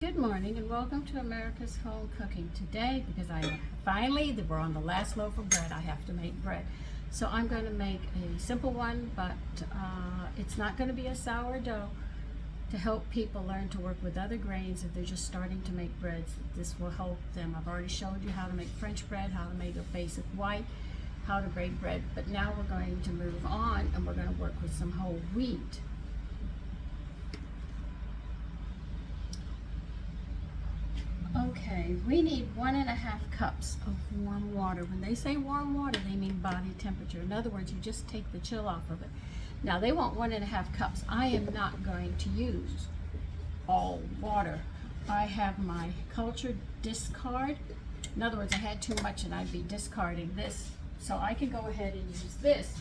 Good morning and welcome to America's Home Cooking. Today, because we're on the last loaf of bread, I have to make bread. So I'm going to make a simple one, but it's not going to be a sourdough, to help people learn to work with other grains if they're just starting to make breads. This will help them. I've already showed you how to make French bread, how to make a basic white, how to bake bread, but now we're going to move on and we're going to work with some whole wheat. Okay, we need 1.5 cups of warm water. When they say warm water, they mean body temperature. In other words, you just take the chill off of it. Now they want 1.5 cups. I am not going to use all water. I have my culture discard. In other words, I had too much and I'd be discarding this. So I can go ahead and use this.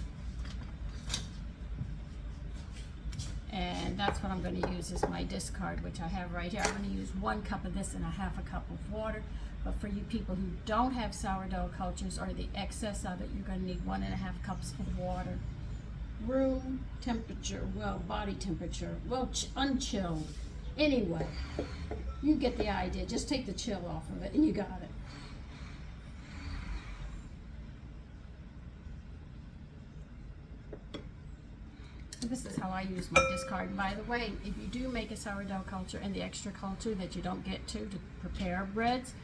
And that's what I'm going to use is my discard, which I have right here. I'm going to use 1 cup of this and 1/2 cup of water. But for you people who don't have sourdough cultures or the excess of it, you're going to need 1.5 cups of water. Room temperature, well, body temperature, well, unchilled. Anyway, you get the idea. Just take the chill off of it and you got it. This is how I use my discard. By the way, if you do make a sourdough culture and the extra culture that you don't get to prepare breads,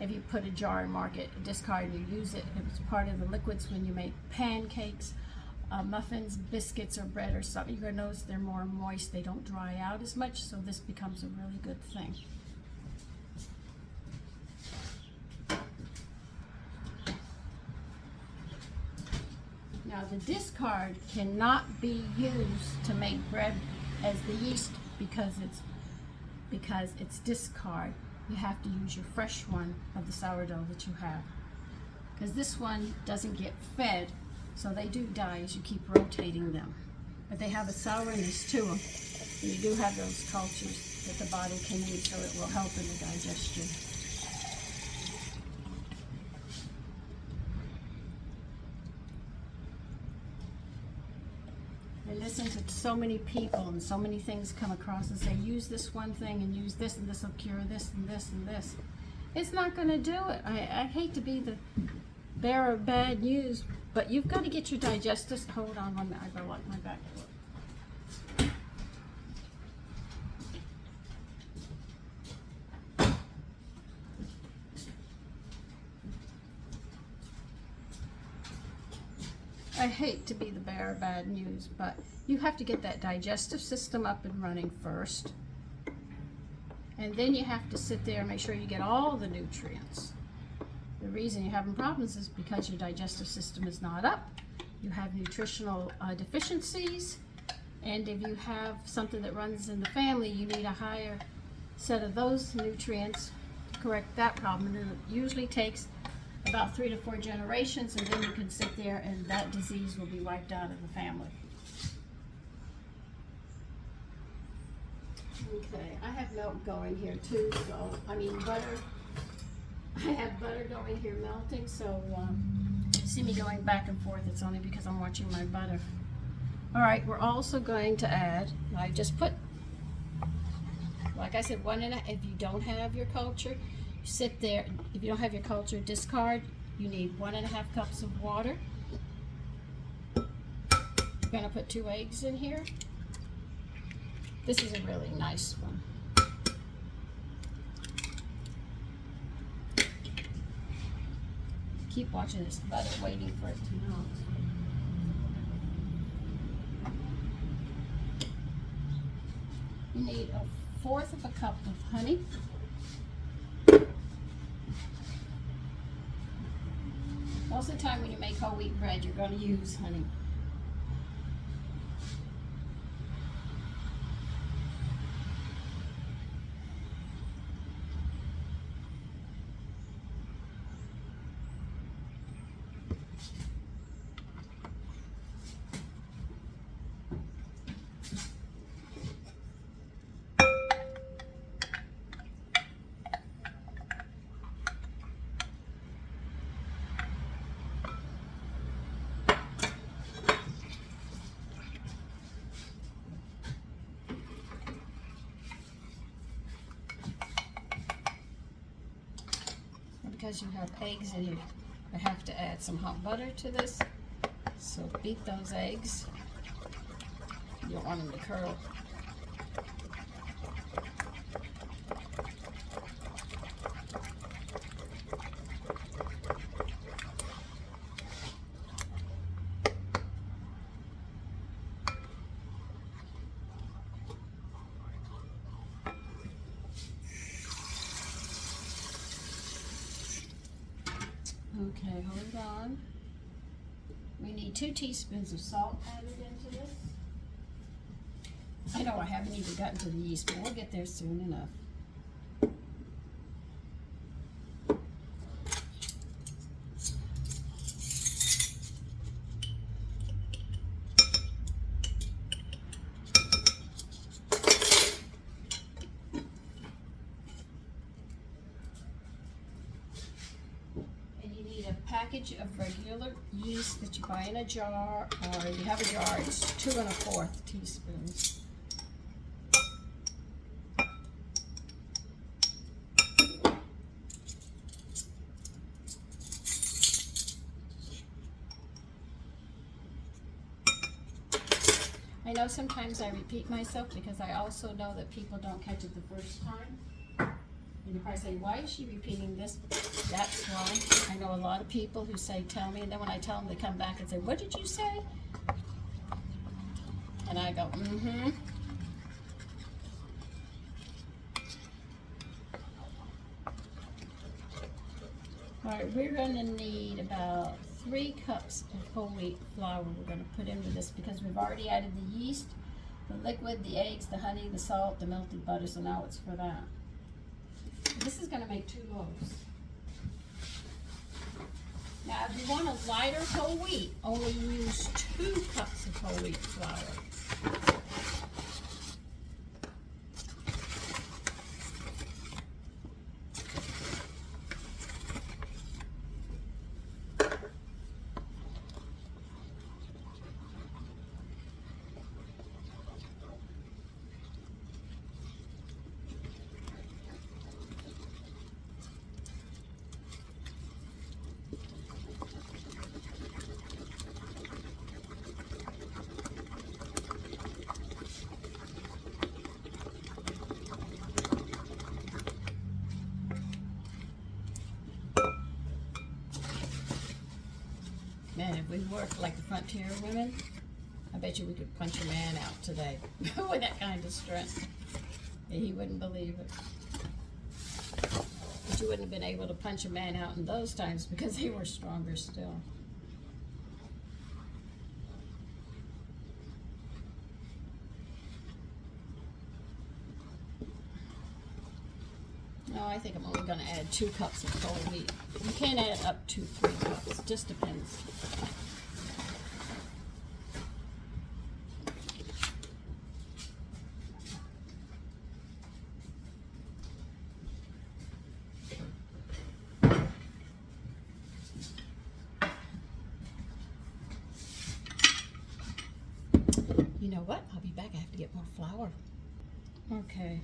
if you put a jar and mark it discard, you use it. It's part of the liquids when you make pancakes, muffins, biscuits, or bread or something. You're going to notice they're more moist. They don't dry out as much, so this becomes a really good thing. Now the discard cannot be used to make bread as the yeast because it's discard. You have to use your fresh one of the sourdough that you have, because this one doesn't get fed, so they do die as you keep rotating them. But they have a sourness to them, and you do have those cultures that the body can use, so it will help in the digestion. I listen to so many people and so many things come across and say, use this one thing and use this and this will cure this and this and this. It's not going to do it. I hate to be the bearer of bad news, but you've got to get your digestive. Hold on 1 minute, I gotta lock my back door. I hate to be the bearer of bad news, but you have to get that digestive system up and running first. And then you have to sit there and make sure you get all the nutrients. The reason you're having problems is because your digestive system is not up. You have nutritional deficiencies. And if you have something that runs in the family, you need a higher set of those nutrients to correct that problem. And it usually takes about 3 to 4 generations, and then you can sit there and that disease will be wiped out of the family. Okay, I have milk going here too, so, butter. I have butter going here melting, so see me going back and forth, it's only because I'm watching my butter. All right, we're also going to add, I just put, like I said, 1.5, if you don't have your culture, sit there. If you don't have your culture, discard. You need 1.5 cups of water. You're going to put 2 eggs in here. This is a really nice one. Keep watching this butter, waiting for it to melt. You need 1/4 of a cup of honey. Most of the time when you make whole wheat bread, you're going to use honey. because you have eggs in you, I have to add some hot butter to this. So beat those eggs. You don't want them to curl. Okay, hold on. We need 2 teaspoons of salt added into this. I know I haven't even gotten to the yeast, but we'll get there soon enough. Package of regular yeast that you buy in a jar, or you have a jar, it's 2 1/4 teaspoons. I know sometimes I repeat myself because I also know that people don't catch it the first time. And you probably say, why is she repeating this? That's why. I know a lot of people who say, tell me, and then when I tell them, they come back and say, what did you say? And I go, mm-hmm. All right, we're gonna need about 3 cups of whole wheat flour we're gonna put into this because we've already added the yeast, the liquid, the eggs, the honey, the salt, the melted butter, so now it's for that. This is going to make 2 loaves. Now, if you want a lighter whole wheat, only use 2 cups of whole wheat flour. Man, if we worked like the frontier women, I bet you we could punch a man out today with that kind of strength. And he wouldn't believe it. But you wouldn't have been able to punch a man out in those times because they were stronger still. No, I think I'm only going to add 2 cups of whole wheat. You can add up to 3 cups, just depends. You know what? I'll be back. I have to get more flour. Okay.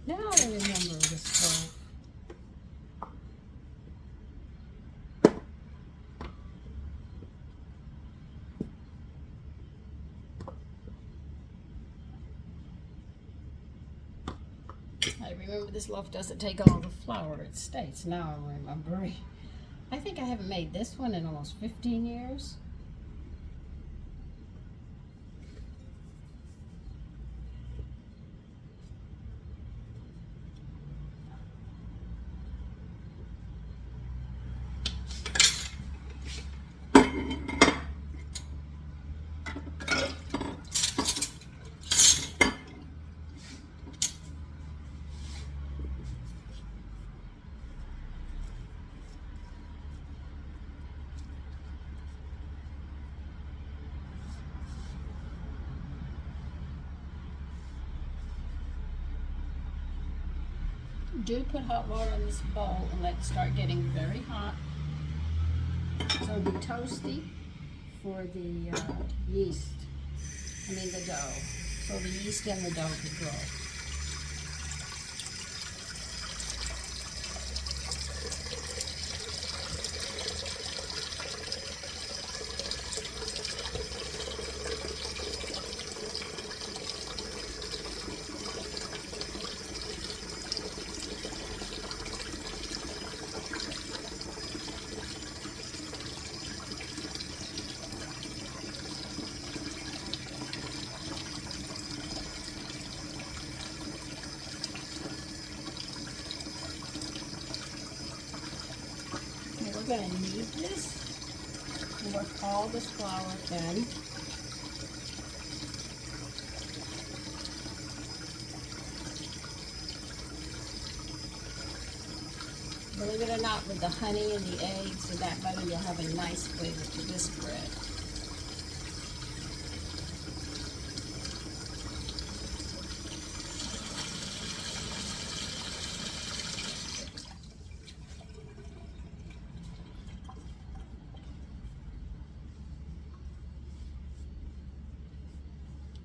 Now I remember this stove. I remember this loaf doesn't take all the flour it states. Now I remember. I think I haven't made this one in almost 15 years. Do put hot water in this bowl and let it start getting very hot. So it'll be toasty for the yeast. the dough, so the yeast in the dough could grow. We're going to knead this and work all this flour in. Believe it or not, with the honey and the eggs and that butter, you'll have a nice flavor to this bread.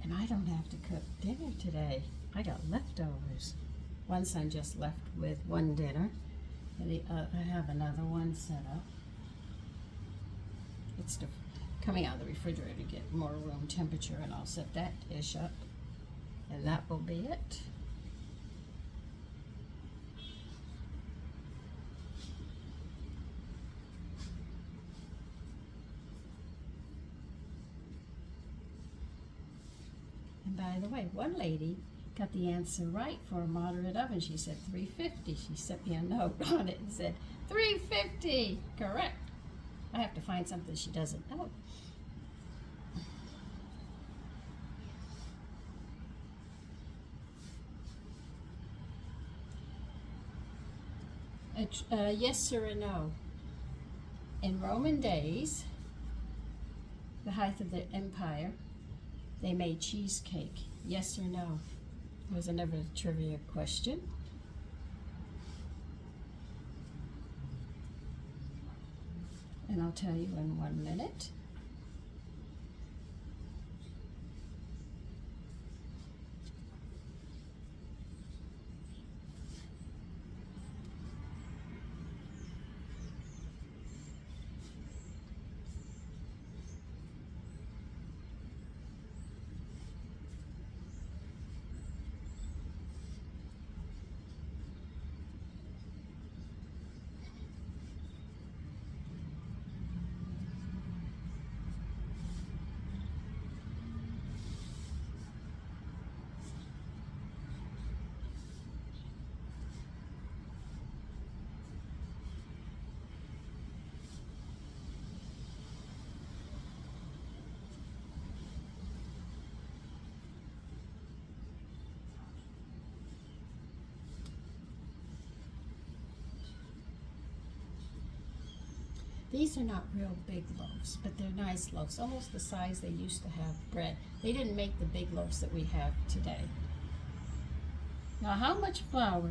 And I don't have to cook dinner today. I got leftovers. One son just left with one dinner, and I have another one set up. It's coming out of the refrigerator to get more room temperature, and I'll set that dish up, and that will be it. And by the way, one lady got the answer right for a moderate oven. She said 350. She sent me a note on it and said 350. Correct. I have to find something she doesn't know. Yes or a no. In Roman days, the height of the empire, they made cheesecake. Yes or no? It was another trivia question. And I'll tell you in 1 minute. These are not real big loaves, but they're nice loaves, almost the size they used to have bread. They didn't make the big loaves that we have today. Now, how much flour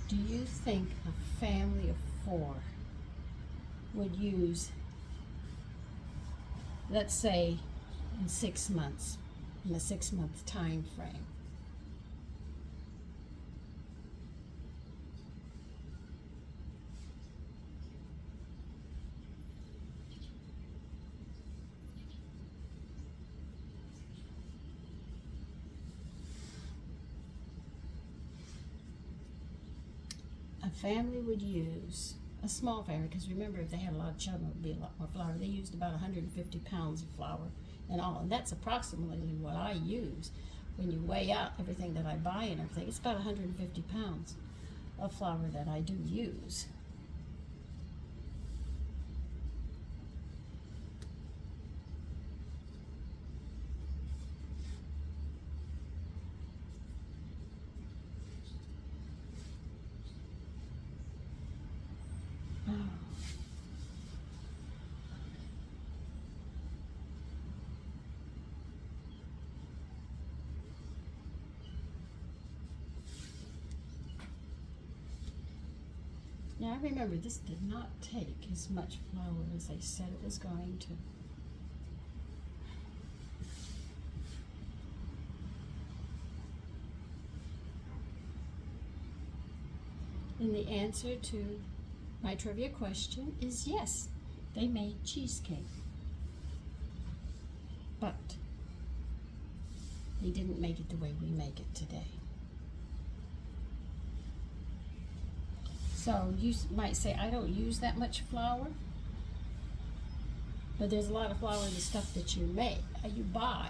do you think a family of 4 would use, let's say, in 6 months, in a 6-month time frame? A family would use, a small family, because remember, if they had a lot of children, it would be a lot more flour. They used about 150 pounds of flour and all, and that's approximately what I use. When you weigh out everything that I buy and everything, it's about 150 pounds of flour that I do use. Now, I remember this did not take as much flour as they said it was going to. And the answer to my trivia question is yes, they made cheesecake. But they didn't make it the way we make it today. So you might say, I don't use that much flour. But there's a lot of flour in the stuff that you buy.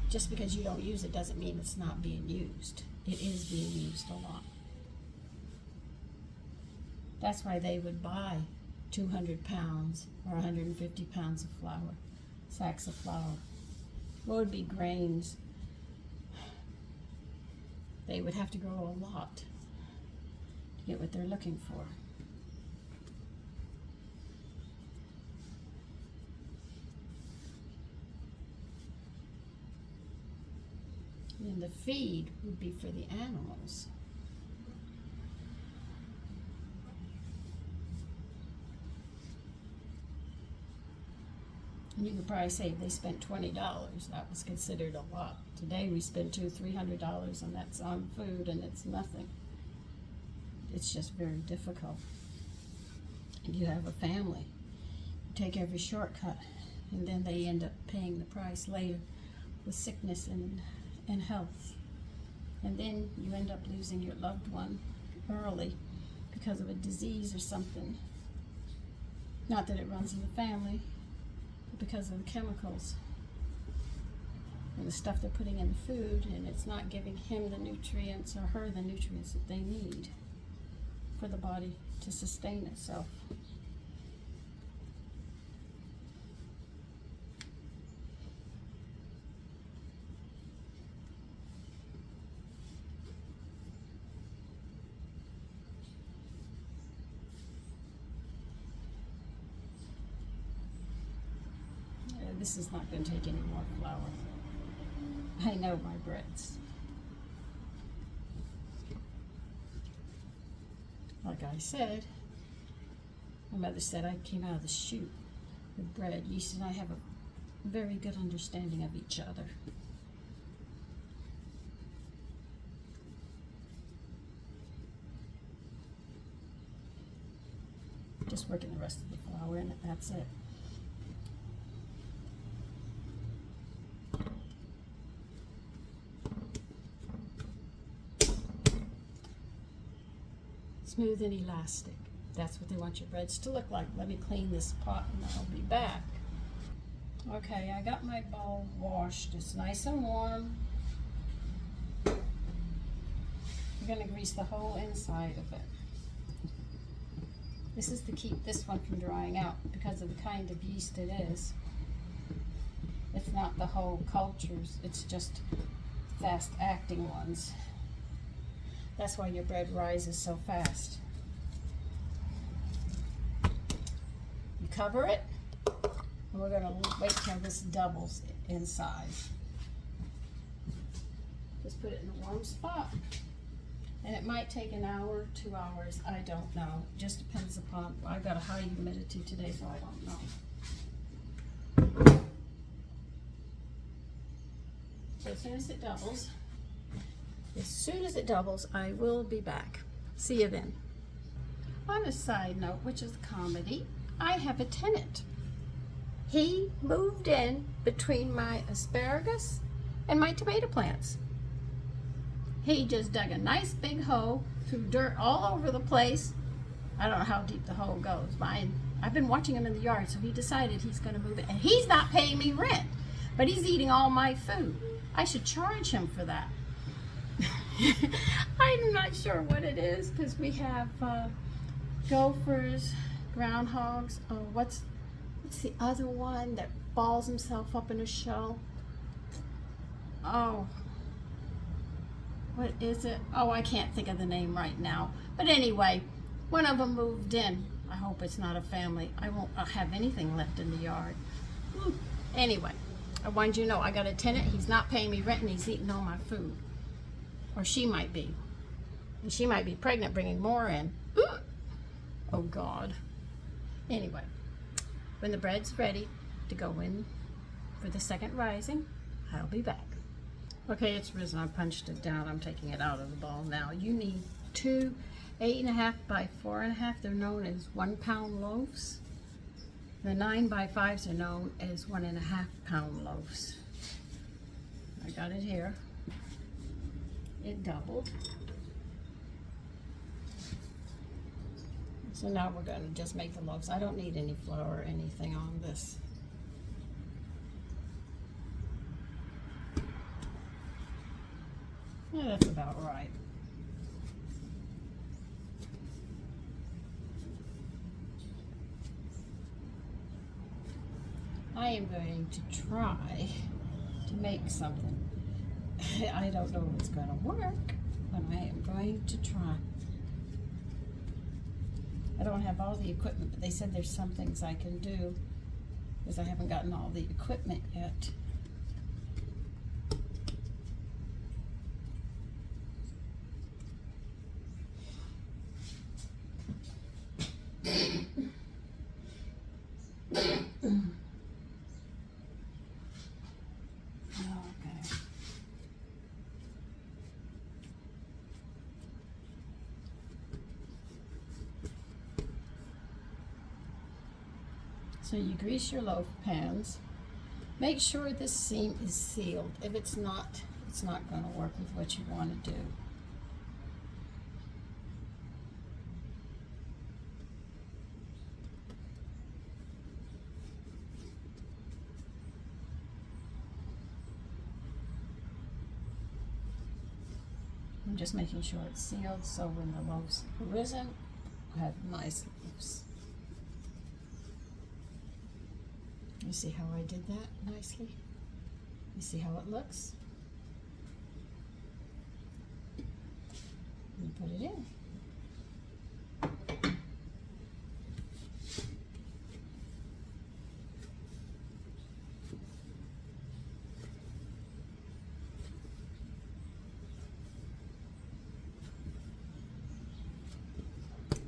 Just because you don't use it doesn't mean it's not being used. It is being used a lot. That's why they would buy 200 pounds or 150 pounds of flour, sacks of flour. What would be grains? They would have to grow a lot to get what they're looking for. And the feed would be for the animals. And you could probably say if they spent $20, that was considered a lot. Today we spend $200-300 and that's on food and it's nothing. It's just very difficult. And you have a family. You take every shortcut and then they end up paying the price later with sickness and health. And then you end up losing your loved one early because of a disease or something. Not that it runs in the family, but because of the chemicals and the stuff they're putting in the food, and it's not giving him the nutrients or her the nutrients that they need for the body to sustain itself. This is not going to take any more flour. I know my breads. Like I said, my mother said I came out of the chute with bread. Yeast and I have a very good understanding of each other. Just working the rest of the flour in it, that's it. Smooth and elastic. That's what they want your breads to look like. Let me clean this pot and I'll be back. Okay, I got my bowl washed. It's nice and warm. I'm going to grease the whole inside of it. This is to keep this one from drying out because of the kind of yeast it is. It's not the whole cultures, it's just fast acting ones. That's why your bread rises so fast. You cover it, and we're going to wait till this doubles in size. Just put it in a warm spot. And it might take an hour, 2 hours, I don't know. Just depends upon, I've got a high humidity today, so I don't know. So as soon as it doubles, I will be back. See you then. On a side note, which is comedy, I have a tenant. He moved in between my asparagus and my tomato plants. He just dug a nice big hole, threw dirt all over the place. I don't know how deep the hole goes. I've been watching him in the yard, so he decided he's going to move it. And he's not paying me rent, but he's eating all my food. I should charge him for that. I'm not sure what it is because we have gophers, groundhogs. Oh, what's the other one that balls himself up in a shell? Oh, what is it? Oh, I can't think of the name right now. But anyway, one of them moved in. I hope it's not a family. I won't have anything left in the yard. Anyway, I wanted you to know I got a tenant. He's not paying me rent and he's eating all my food. Or she might be. And she might be pregnant, bringing more in. Oh, God. Anyway, when the bread's ready to go in for the second rising, I'll be back. Okay, it's risen. I punched it down. I'm taking it out of the bowl now. You need 2 8.5 by 4.5, they're known as 1 pound loaves. The 9 by 5s are known as 1.5 pound loaves. I got it here. It doubled. So now we're going to just make the loaves. I don't need any flour or anything on this. Yeah, that's about right. I am going to try to make something. I don't know if it's going to work, but I am going to try. I don't have all the equipment, but they said there's some things I can do because I haven't gotten all the equipment yet. So you grease your loaf pans. Make sure this seam is sealed. If it's not going to work with what you want to do. I'm just making sure it's sealed so when the loaves are risen, I have nice loaves. You see how I did that nicely? You see how it looks? And put it in.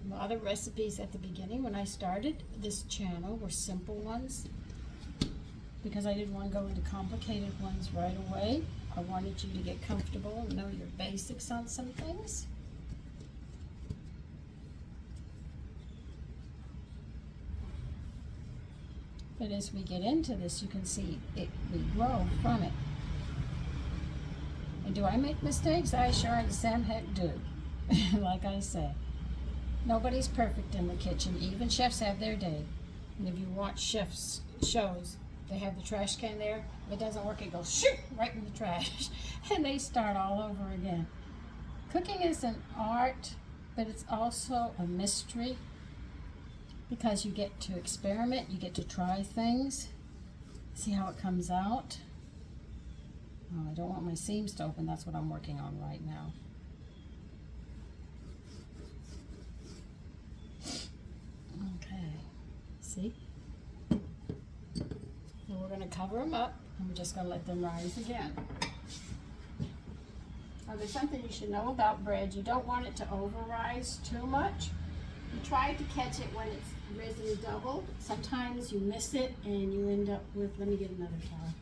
A lot of recipes at the beginning when I started this channel were simple ones, because I didn't want to go into complicated ones right away. I wanted you to get comfortable and know your basics on some things. But as we get into this, you can see we grow from it. And do I make mistakes? I sure as Sam heck do. Like I said, nobody's perfect in the kitchen. Even chefs have their day. And if you watch chefs' shows, they have the trash can there. If it doesn't work, it goes shoot right in the trash. And they start all over again. Cooking is an art, but it's also a mystery, because you get to experiment, you get to try things, see how it comes out. Oh, I don't want my seams to open. That's what I'm working on right now. Okay, see? And we're going to cover them up, and we're just going to let them rise again. Now, there's something you should know about bread. You don't want it to over-rise too much. You try to catch it when it's risen doubled. Sometimes you miss it, and you end up with, let me get another towel.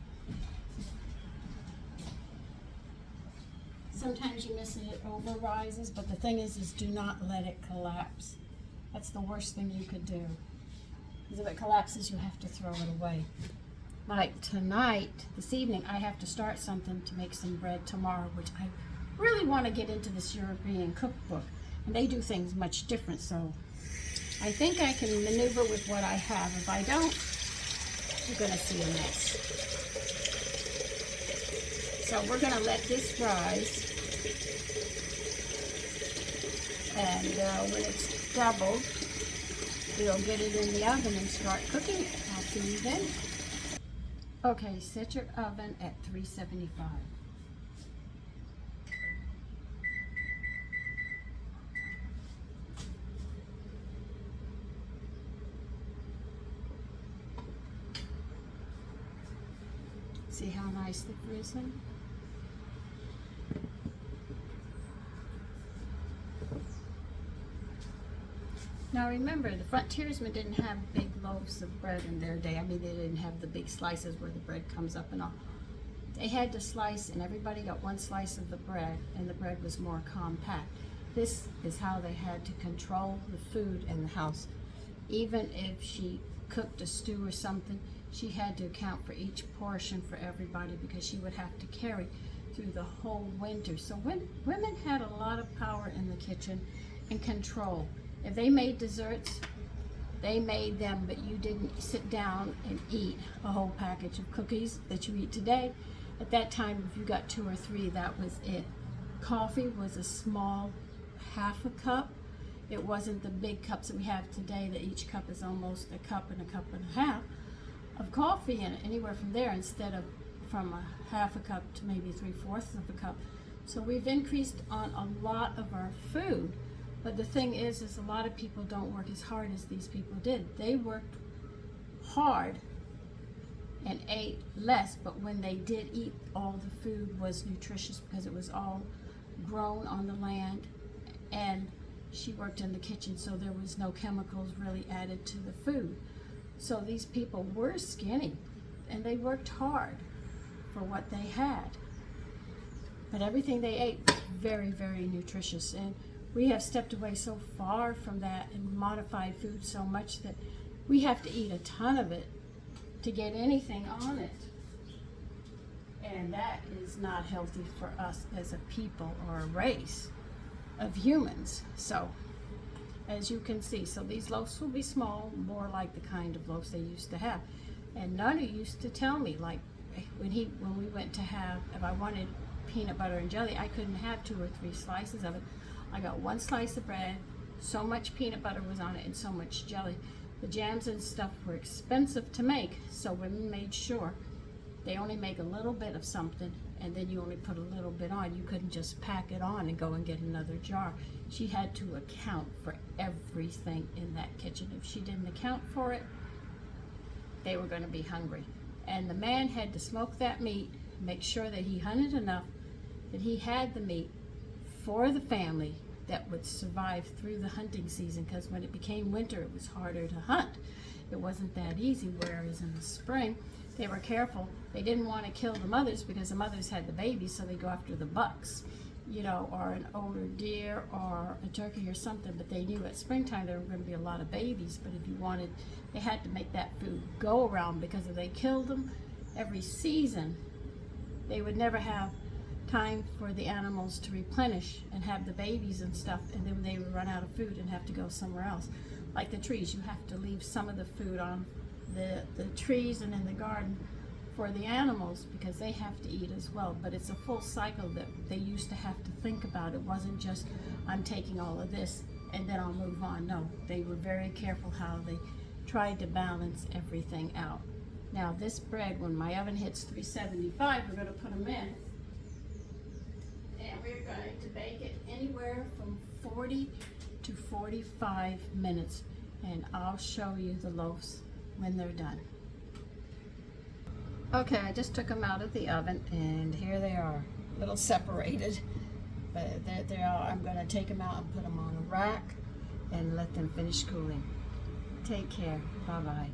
Sometimes you miss it, it over-rises, but the thing is do not let it collapse. That's the worst thing you could do. Because if it collapses, you have to throw it away. Like tonight, this evening, I have to start something to make some bread tomorrow, which I really want to get into this European cookbook. And they do things much different, so I think I can maneuver with what I have. If I don't, you're going to see a mess. So we're going to let this rise. And when it's doubled, we'll get it in the oven and start cooking it. I'll see you then. Okay, set your oven at 375. See how nice they've risen? Now remember, the frontiersmen didn't have big loaves of bread in their day. I mean, they didn't have the big slices where the bread comes up and all. They had to slice, and everybody got one slice of the bread, and the bread was more compact. This is how they had to control the food in the house. Even if she cooked a stew or something, she had to account for each portion for everybody because she would have to carry through the whole winter. So women had a lot of power in the kitchen and control. If they made desserts, they made them, but you didn't sit down and eat a whole package of cookies that you eat today. At that time, if you got 2 or 3, that was it. Coffee was a small half a cup. It wasn't the big cups that we have today that each cup is almost a cup and a half of coffee in it, anywhere from there, instead of from a half a cup to maybe 3/4 of a cup. So we've increased on a lot of our food. But the thing is a lot of people don't work as hard as these people did. They worked hard and ate less, but when they did eat, all the food was nutritious because it was all grown on the land, and she worked in the kitchen, so there was no chemicals really added to the food. So these people were skinny, and they worked hard for what they had. But everything they ate was very, very nutritious, and we have stepped away so far from that and modified food so much that we have to eat a ton of it to get anything on it. And that is not healthy for us as a people or a race of humans. So, as you can see, so these loaves will be small, more like the kind of loaves they used to have. And Nana used to tell me, like, when we went to have, if I wanted peanut butter and jelly, I couldn't have 2 or 3 slices of it. I got 1 slice of bread, so much peanut butter was on it, and so much jelly. The jams and stuff were expensive to make, so women made sure they only make a little bit of something, and then you only put a little bit on. You couldn't just pack it on and go and get another jar. She had to account for everything in that kitchen. If she didn't account for it, they were going to be hungry. And the man had to smoke that meat, make sure that he hunted enough, that he had the meat for the family that would survive through the hunting season, because when it became winter, it was harder to hunt. It wasn't that easy, whereas in the spring, they were careful. They didn't want to kill the mothers because the mothers had the babies, so they go after the bucks, you know, or an older deer or a turkey or something, but they knew at springtime there were going to be a lot of babies. But if you wanted, they had to make that food go around, because if they killed them every season, they would never have time for the animals to replenish and have the babies and stuff, and then they would run out of food and have to go somewhere else. Like the trees, you have to leave some of the food on the trees and in the garden for the animals, because they have to eat as well. But it's a full cycle that they used to have to think about. It wasn't just, I'm taking all of this and then I'll move on. No, they were very careful how they tried to balance everything out. Now this bread, when my oven hits 375, we're going to put them in. And we're going to bake it anywhere from 40 to 45 minutes. And I'll show you the loaves when they're done. Okay, I just took them out of the oven, and here they are, a little separated. But there they are. I'm going to take them out and put them on a rack and let them finish cooling. Take care. Bye-bye.